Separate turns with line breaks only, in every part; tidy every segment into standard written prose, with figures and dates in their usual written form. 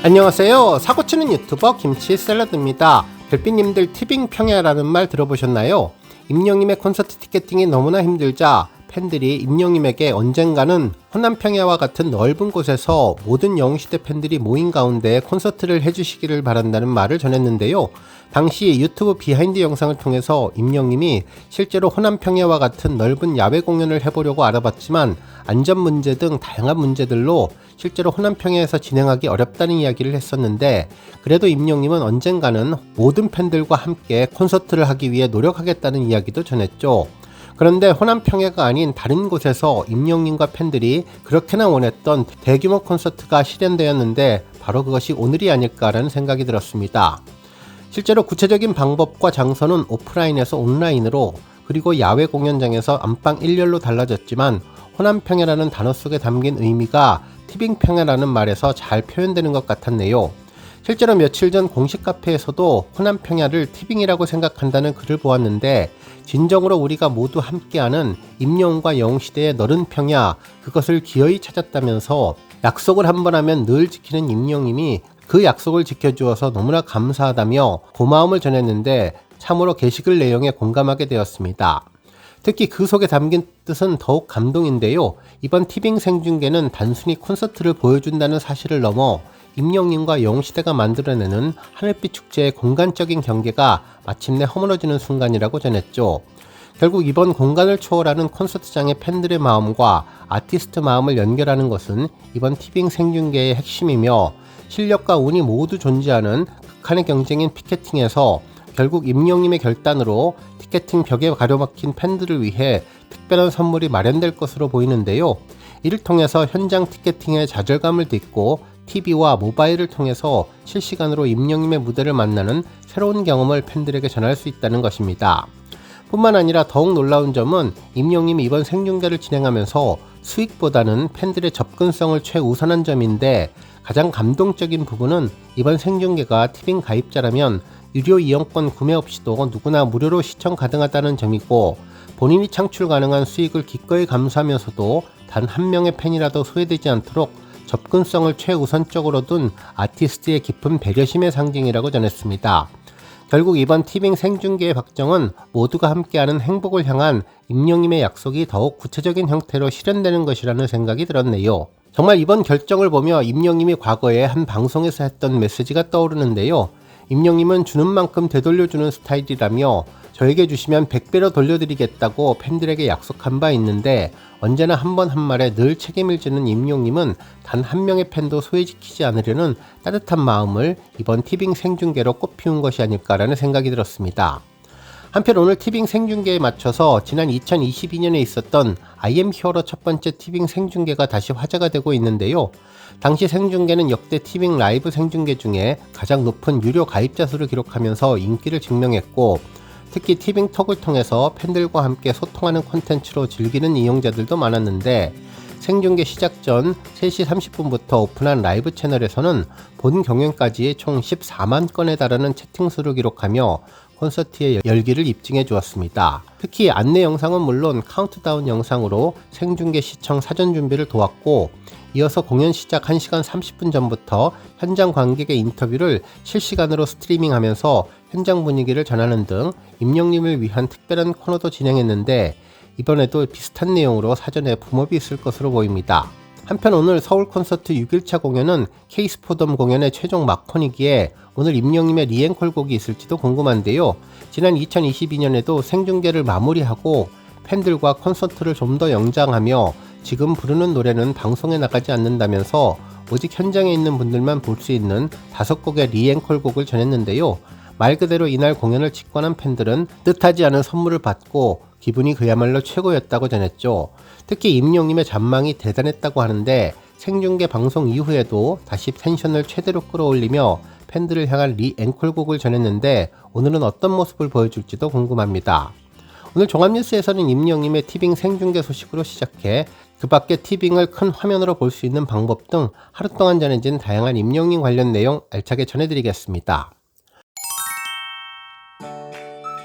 안녕하세요. 사고치는 유튜버 김치샐러드입니다. 별빛님들 티빙 평야라는 말 들어보셨나요? 임영님의 콘서트 티켓팅이 너무나 힘들자 팬들이 임영님에게 언젠가는 호남평야와 같은 넓은 곳에서 모든 영웅시대 팬들이 모인 가운데 콘서트를 해주시기를 바란다는 말을 전했는데요. 당시 유튜브 비하인드 영상을 통해서 임영님이 실제로 호남평야와 같은 넓은 야외 공연을 해보려고 알아봤지만 안전 문제 등 다양한 문제들로 실제로 호남평야에서 진행하기 어렵다는 이야기를 했었는데, 그래도 임영님은 언젠가는 모든 팬들과 함께 콘서트를 하기 위해 노력하겠다는 이야기도 전했죠. 그런데 호남평야가 아닌 다른 곳에서 임영님과 팬들이 그렇게나 원했던 대규모 콘서트가 실현되었는데 바로 그것이 오늘이 아닐까라는 생각이 들었습니다. 실제로 구체적인 방법과 장소는 오프라인에서 온라인으로, 그리고 야외 공연장에서 안방 1열로 달라졌지만 호남평야라는 단어 속에 담긴 의미가 티빙평야라는 말에서 잘 표현되는 것 같았네요. 실제로 며칠 전 공식 카페에서도 호남평야를 티빙이라고 생각한다는 글을 보았는데, 진정으로 우리가 모두 함께하는 임영웅과 영웅시대의 너른 평야, 그것을 기어이 찾았다면서 약속을 한번 하면 늘 지키는 임영웅님이 그 약속을 지켜주어서 너무나 감사하다며 고마움을 전했는데, 참으로 게시글 내용에 공감하게 되었습니다. 특히 그 속에 담긴 뜻은 더욱 감동인데요. 이번 티빙 생중계는 단순히 콘서트를 보여준다는 사실을 넘어 임영웅님과 영웅시대가 만들어내는 하늘빛 축제의 공간적인 경계가 마침내 허물어지는 순간이라고 전했죠. 결국 이번 공간을 초월하는 콘서트장의 팬들의 마음과 아티스트 마음을 연결하는 것은 이번 티빙 생중계의 핵심이며, 실력과 운이 모두 존재하는 극한의 경쟁인 피켓팅에서 결국 임영웅님의 결단으로 티켓팅 벽에 가로막힌 팬들을 위해 특별한 선물이 마련될 것으로 보이는데요. 이를 통해서 현장 티켓팅의 좌절감을 딛고 TV와 모바일을 통해서 실시간으로 임영웅님의 무대를 만나는 새로운 경험을 팬들에게 전할 수 있다는 것입니다. 뿐만 아니라 더욱 놀라운 점은 임영웅님이 이번 생중계를 진행하면서 수익보다는 팬들의 접근성을 최우선한 점인데, 가장 감동적인 부분은 이번 생중계가 티빙 가입자라면 유료 이용권 구매 없이도 누구나 무료로 시청 가능하다는 점이고, 본인이 창출 가능한 수익을 기꺼이 감수하면서도 단 한 명의 팬이라도 소외되지 않도록 접근성을 최우선적으로 둔 아티스트의 깊은 배려심의 상징이라고 전했습니다. 결국 이번 티빙 생중계의 박정은 모두가 함께하는 행복을 향한 임영웅님의 약속이 더욱 구체적인 형태로 실현되는 것이라는 생각이 들었네요. 정말 이번 결정을 보며 임영웅님이 과거에 한 방송에서 했던 메시지가 떠오르는데요. 임영웅님은 주는 만큼 되돌려주는 스타일이라며 저에게 주시면 100배로 돌려드리겠다고 팬들에게 약속한 바 있는데, 언제나 한 번 한 말에 늘 책임을 지는 임영웅님은 단 한 명의 팬도 소외시키지 않으려는 따뜻한 마음을 이번 티빙 생중계로 꽃피운 것이 아닐까라는 생각이 들었습니다. 한편 오늘 티빙 생중계에 맞춰서 지난 2022년에 있었던 I am 히어로 첫 번째 티빙 생중계가 다시 화제가 되고 있는데요. 당시 생중계는 역대 티빙 라이브 생중계 중에 가장 높은 유료 가입자 수를 기록하면서 인기를 증명했고, 특히 티빙 톡을 통해서 팬들과 함께 소통하는 콘텐츠로 즐기는 이용자들도 많았는데, 생중계 시작 전 3시 30분부터 오픈한 라이브 채널에서는 본 경연까지 총 14만 건에 달하는 채팅수를 기록하며 콘서트의 열기를 입증해 주었습니다. 특히 안내 영상은 물론 카운트다운 영상으로 생중계 시청 사전 준비를 도왔고, 이어서 공연 시작 1시간 30분 전부터 현장 관객의 인터뷰를 실시간으로 스트리밍하면서 현장 분위기를 전하는 등 임영웅님을 위한 특별한 코너도 진행했는데, 이번에도 비슷한 내용으로 사전에 붐업이 있을 것으로 보입니다. 한편 오늘 서울 콘서트 6일차 공연은 K스포덤 공연의 최종 막콘이기에 오늘 임영웅님의 리앵콜 곡이 있을지도 궁금한데요. 지난 2022년에도 생중계를 마무리하고 팬들과 콘서트를 좀 더 영장하며 지금 부르는 노래는 방송에 나가지 않는다면서 오직 현장에 있는 분들만 볼 수 있는 5곡의 리앵콜 곡을 전했는데요. 말 그대로 이날 공연을 직관한 팬들은 뜻하지 않은 선물을 받고 기분이 그야말로 최고였다고 전했죠. 특히 임영웅님의 잔망이 대단했다고 하는데, 생중계 방송 이후에도 다시 텐션을 최대로 끌어올리며 팬들을 향한 리앵콜곡을 전했는데, 오늘은 어떤 모습을 보여줄지도 궁금합니다. 오늘 종합뉴스에서는 임영웅님의 티빙 생중계 소식으로 시작해 그 밖에 티빙을 큰 화면으로 볼 수 있는 방법 등 하루 동안 전해진 다양한 임영웅님 관련 내용 알차게 전해드리겠습니다.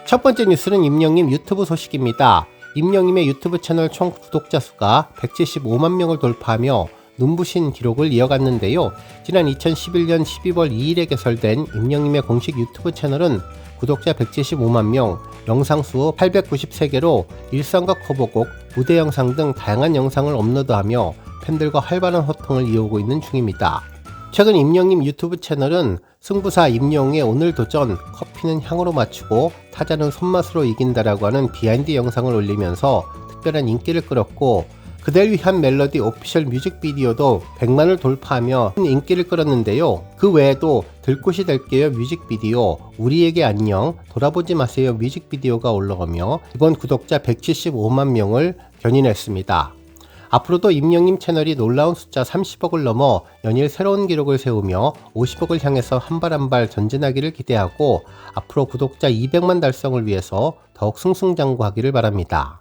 첫 번째 뉴스는 임영웅님 유튜브 소식입니다. 임영웅님의 유튜브 채널 총 구독자 수가 175만 명을 돌파하며 눈부신 기록을 이어갔는데요. 지난 2011년 12월 2일에 개설된 임영님의 공식 유튜브 채널은 구독자 175만 명, 영상수 893개로 일상과 커버곡, 무대 영상 등 다양한 영상을 업로드하며 팬들과 활발한 소통을 이어오고 있는 중입니다. 최근 임영님 유튜브 채널은 승부사 임영웅의 오늘 도전, 커피는 향으로 맞추고 타자는 손맛으로 이긴다라고 하는 비하인드 영상을 올리면서 특별한 인기를 끌었고, 그댈 위한 멜로디 오피셜 뮤직비디오도 100만을 돌파하며 큰 인기를 끌었는데요. 그 외에도 들꽃이 될게요 뮤직비디오, 우리에게 안녕, 돌아보지 마세요 뮤직비디오가 올라가며 이번 구독자 175만 명을 견인했습니다. 앞으로도 임영님 채널이 놀라운 숫자 30억을 넘어 연일 새로운 기록을 세우며 50억을 향해서 한 발 한 발 전진하기를 기대하고, 앞으로 구독자 200만 달성을 위해서 더욱 승승장구하기를 바랍니다.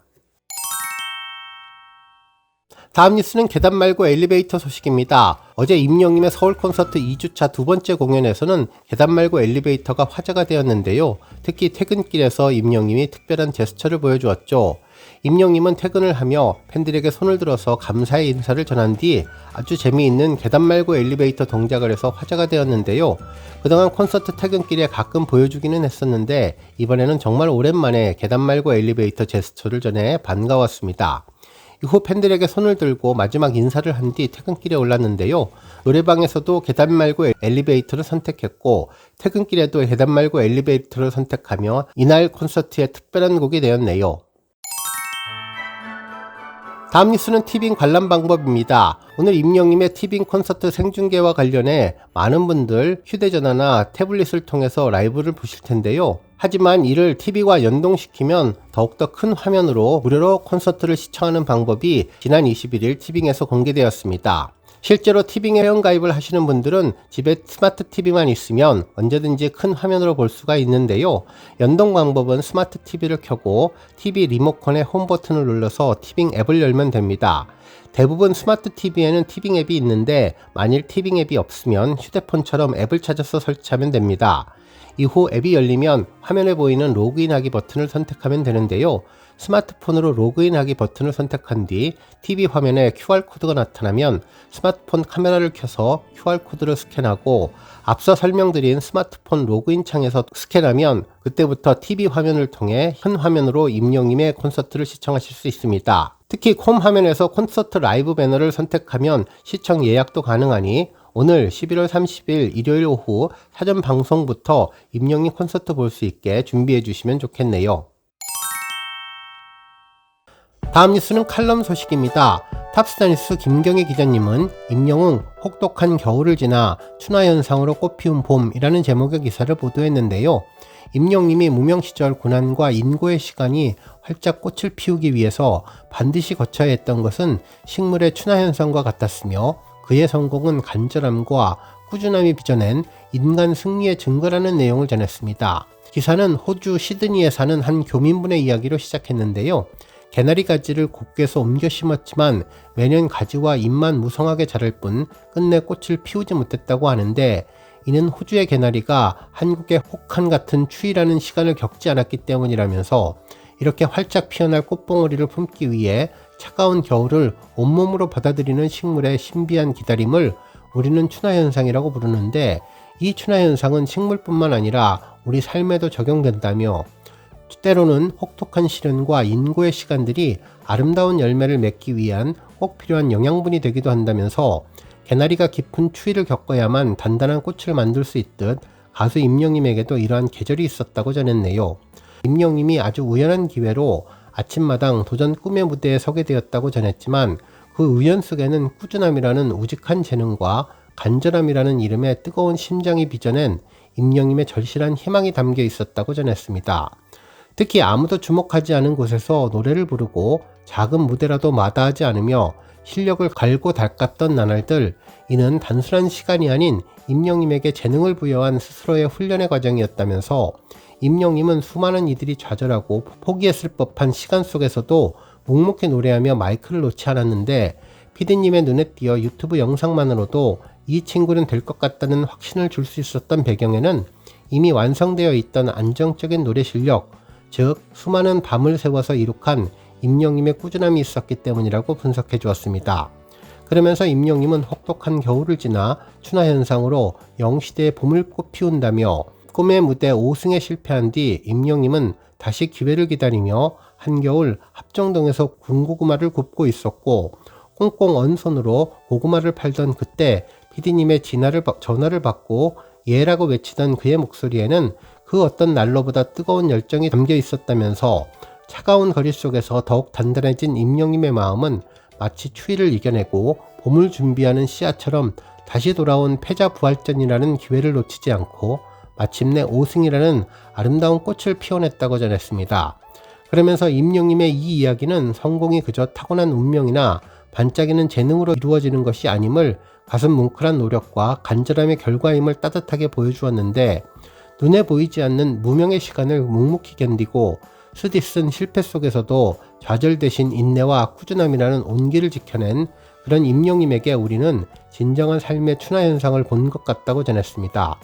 다음 뉴스는 계단 말고 엘리베이터 소식입니다. 어제 임영님의 서울 콘서트 2주차 두 번째 공연에서는 계단 말고 엘리베이터가 화제가 되었는데요. 특히 퇴근길에서 임영님이 특별한 제스처를 보여주었죠. 임영님은 퇴근을 하며 팬들에게 손을 들어서 감사의 인사를 전한 뒤 아주 재미있는 계단 말고 엘리베이터 동작을 해서 화제가 되었는데요. 그동안 콘서트 퇴근길에 가끔 보여주기는 했었는데 이번에는 정말 오랜만에 계단 말고 엘리베이터 제스처를 전해 반가웠습니다. 이후 팬들에게 손을 들고 마지막 인사를 한 뒤 퇴근길에 올랐는데요. 노래방에서도 계단 말고 엘리베이터를 선택했고, 퇴근길에도 계단 말고 엘리베이터를 선택하며 이날 콘서트의 특별한 곡이 되었네요. 다음 뉴스는 티빙 관람 방법입니다. 오늘 임영님의 티빙 콘서트 생중계와 관련해 많은 분들 휴대전화나 태블릿을 통해서 라이브를 보실 텐데요. 하지만 이를 TV와 연동시키면 더욱더 큰 화면으로 무료로 콘서트를 시청하는 방법이 지난 21일 티빙에서 공개되었습니다. 실제로 티빙에 회원가입을 하시는 분들은 집에 스마트 TV만 있으면 언제든지 큰 화면으로 볼 수가 있는데요. 연동 방법은 스마트 TV를 켜고 TV 리모컨의 홈 버튼을 눌러서 티빙 앱을 열면 됩니다. 대부분 스마트 TV에는 티빙 앱이 있는데 만일 티빙 앱이 없으면 휴대폰처럼 앱을 찾아서 설치하면 됩니다. 이후 앱이 열리면 화면에 보이는 로그인하기 버튼을 선택하면 되는데요. 스마트폰으로 로그인하기 버튼을 선택한 뒤 TV 화면에 QR코드가 나타나면 스마트폰 카메라를 켜서 QR코드를 스캔하고, 앞서 설명드린 스마트폰 로그인 창에서 스캔하면 그때부터 TV 화면을 통해 현 화면으로 임영님의 콘서트를 시청하실 수 있습니다. 특히 홈 화면에서 콘서트 라이브 배너를 선택하면 시청 예약도 가능하니 오늘 11월 30일 일요일 오후 사전 방송부터 임영님 콘서트 볼 수 있게 준비해 주시면 좋겠네요. 다음 뉴스는 칼럼 소식입니다. 탑스타뉴스 김경희 기자님은 임영웅 혹독한 겨울을 지나 춘화현상으로 꽃피운 봄이라는 제목의 기사를 보도했는데요. 임영님이 무명 시절 고난과 인고의 시간이 활짝 꽃을 피우기 위해서 반드시 거쳐야 했던 것은 식물의 춘화현상과 같았으며, 그의 성공은 간절함과 꾸준함이 빚어낸 인간 승리의 증거라는 내용을 전했습니다. 기사는 호주 시드니에 사는 한 교민분의 이야기로 시작했는데요. 개나리 가지를 곳개서 옮겨 심었지만 매년 가지와 잎만 무성하게 자랄 뿐 끝내 꽃을 피우지 못했다고 하는데, 이는 호주의 개나리가 한국의 혹한 같은 추위라는 시간을 겪지 않았기 때문이라면서 이렇게 활짝 피어날 꽃봉오리를 품기 위해 차가운 겨울을 온몸으로 받아들이는 식물의 신비한 기다림을 우리는 춘화현상이라고 부르는데, 이 춘화현상은 식물뿐만 아니라 우리 삶에도 적용된다며, 때로는 혹독한 시련과 인고의 시간들이 아름다운 열매를 맺기 위한 꼭 필요한 영양분이 되기도 한다면서, 개나리가 깊은 추위를 겪어야만 단단한 꽃을 만들 수 있듯 가수 임영님에게도 이러한 계절이 있었다고 전했네요. 임영님이 아주 우연한 기회로 아침마당 도전 꿈의 무대에 서게 되었다고 전했지만, 그 우연 속에는 꾸준함이라는 우직한 재능과 간절함이라는 이름의 뜨거운 심장이 빚어낸 임영님의 절실한 희망이 담겨 있었다고 전했습니다. 특히 아무도 주목하지 않은 곳에서 노래를 부르고 작은 무대라도 마다하지 않으며 실력을 갈고 닦았던 나날들, 이는 단순한 시간이 아닌 임영님에게 재능을 부여한 스스로의 훈련의 과정이었다면서, 임영님은 수많은 이들이 좌절하고 포기했을 법한 시간 속에서도 묵묵히 노래하며 마이크를 놓지 않았는데, 피디님의 눈에 띄어 유튜브 영상만으로도 이 친구는 될 것 같다는 확신을 줄 수 있었던 배경에는 이미 완성되어 있던 안정적인 노래 실력, 즉 수많은 밤을 새워서 이룩한 임영님의 꾸준함이 있었기 때문이라고 분석해 주었습니다. 그러면서 임영님은 혹독한 겨울을 지나 춘화현상으로 영시대의 봄을 꽃피운다며 꿈의 무대 5승에 실패한 뒤 임영님은 다시 기회를 기다리며 한겨울 합정동에서 군고구마를 굽고 있었고, 꽁꽁 언 손으로 고구마를 팔던 그때 PD님의 전화를 받고 예라고 외치던 그의 목소리에는 그 어떤 난로보다 뜨거운 열정이 담겨 있었다면서 차가운 거리 속에서 더욱 단단해진 임영님의 마음은 마치 추위를 이겨내고 봄을 준비하는 씨앗처럼 다시 돌아온 패자부활전이라는 기회를 놓치지 않고 마침내 5승이라는 아름다운 꽃을 피워냈다고 전했습니다. 그러면서 임영님의 이 이야기는 성공이 그저 타고난 운명이나 반짝이는 재능으로 이루어지는 것이 아님을 가슴 뭉클한 노력과 간절함의 결과임을 따뜻하게 보여주었는데, 눈에 보이지 않는 무명의 시간을 묵묵히 견디고 수디쓴 실패 속에서도 좌절 대신 인내와 꾸준함이라는 온기를 지켜낸 그런 임영님에게 우리는 진정한 삶의 춘화현상을 본 것 같다고 전했습니다.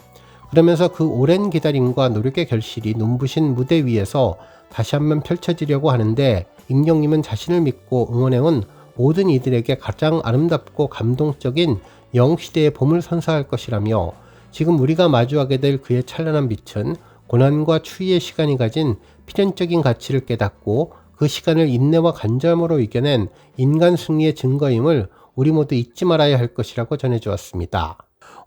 그러면서 그 오랜 기다림과 노력의 결실이 눈부신 무대 위에서 다시 한번 펼쳐지려고 하는데, 임영님은 자신을 믿고 응원해온 모든 이들에게 가장 아름답고 감동적인 영시대의 봄을 선사할 것이라며, 지금 우리가 마주하게 될 그의 찬란한 빛은 고난과 추위의 시간이 가진 필연적인 가치를 깨닫고 그 시간을 인내와 간절함으로 이겨낸 인간 승리의 증거임을 우리 모두 잊지 말아야 할 것이라고 전해주었습니다.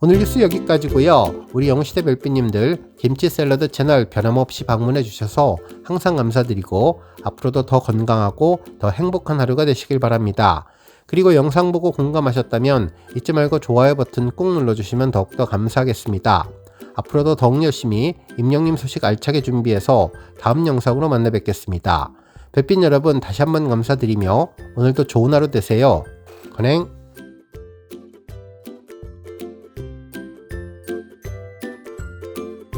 오늘 뉴스 여기까지고요. 우리 영시대 별빛님들 김치 샐러드 채널 변함없이 방문해 주셔서 항상 감사드리고 앞으로도 더 건강하고 더 행복한 하루가 되시길 바랍니다. 그리고 영상 보고 공감하셨다면 잊지 말고 좋아요 버튼 꾹 눌러주시면 더욱더 감사하겠습니다. 앞으로도 더욱 열심히 임영님 소식 알차게 준비해서 다음 영상으로 만나 뵙겠습니다. 별빛 여러분 다시 한번 감사드리며 오늘도 좋은 하루 되세요. 건행.